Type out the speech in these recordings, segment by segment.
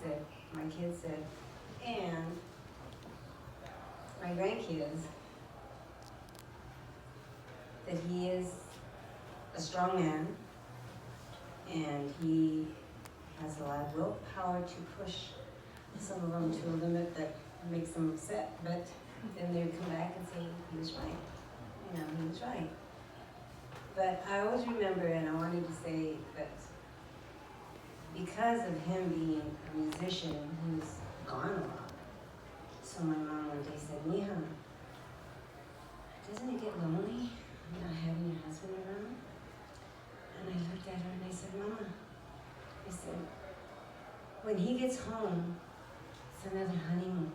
said, and my grandkids, that he is a strong man, and he has a lot of willpower to push some of them to a limit that makes them upset, but then they come back and say, he was right. You know, he was right. But I always remember, and I wanted to say that because of him being a musician who's gone a lot, so my mom one day said, Mija, doesn't it get lonely not having your husband around? And I looked at her and I said, Mama, I said, when he gets home, it's another honeymoon.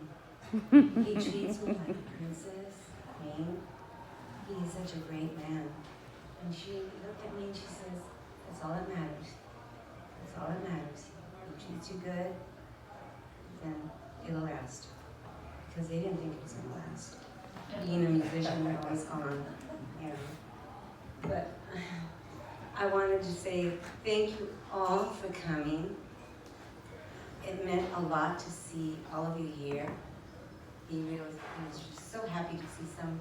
He treats me like a princess, queen. He is such a great man. And she looked at me and she says, that's all that matters. That's all that matters. He treats you good, then it'll last. Because they didn't think it was going to last. Being a musician, they're always gone, you know. But I wanted to say thank you all for coming. It meant a lot to see all of you here. He was just so happy to see some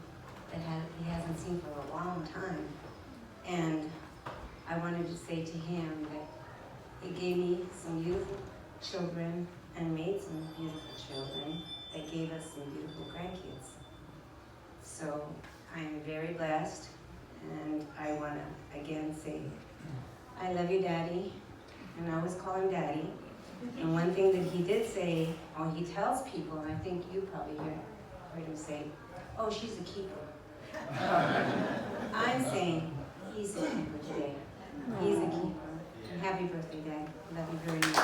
that he hasn't seen for a long time. And I wanted to say to him that he gave me some beautiful children and made some beautiful children that gave us some beautiful grandkids. So I am very blessed, and I want to again say, I love you, Daddy, and I always call him Daddy. And one thing that he did say, or he tells people, and I think you probably heard him say, oh, she's a keeper. I'm saying he's a keeper today. He's a keeper. And happy birthday, Dad. Love you very much.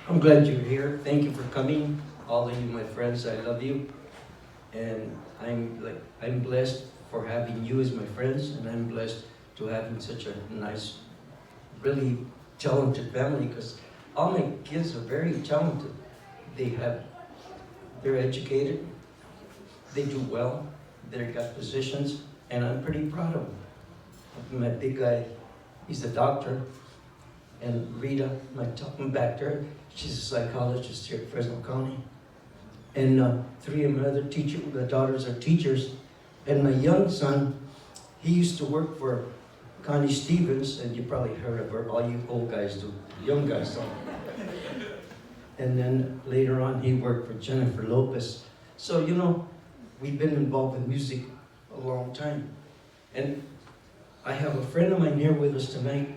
I'm glad you're here. Thank you for coming. All of you, my friends, I love you. And I'm blessed for having you as my friends, and I'm blessed to having such a nice, really talented family, because all my kids are very talented. They're educated, they do well, they've got positions, and I'm pretty proud of them. My big guy, he's a doctor, and Rita, my top one back there, she's a psychologist here at Fresno County. And three of my other daughters are teachers. And my young son, he used to work for Connie Stevens, and you probably heard of her, all you old guys do, young guys don't. And then later on, he worked for Jennifer Lopez. So, you know, we've been involved in music a long time. And I have a friend of mine here with us tonight,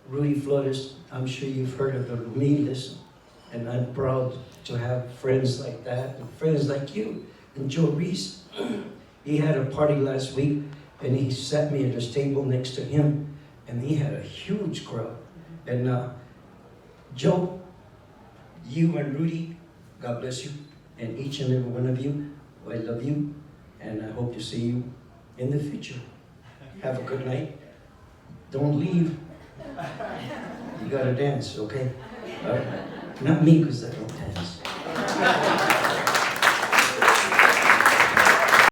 Rudy Flores. I'm sure you've heard of the Rumiles. And I'm proud to have friends like that, and friends like you. And Joe Reese, he had a party last week, and he sat me at his table next to him, and he had a huge crowd. And Joe, you and Rudy, God bless you, and each and every one of you, I love you, and I hope to see you in the future. Have a good night. Don't leave. You gotta dance, okay? Not me, because I don't dance.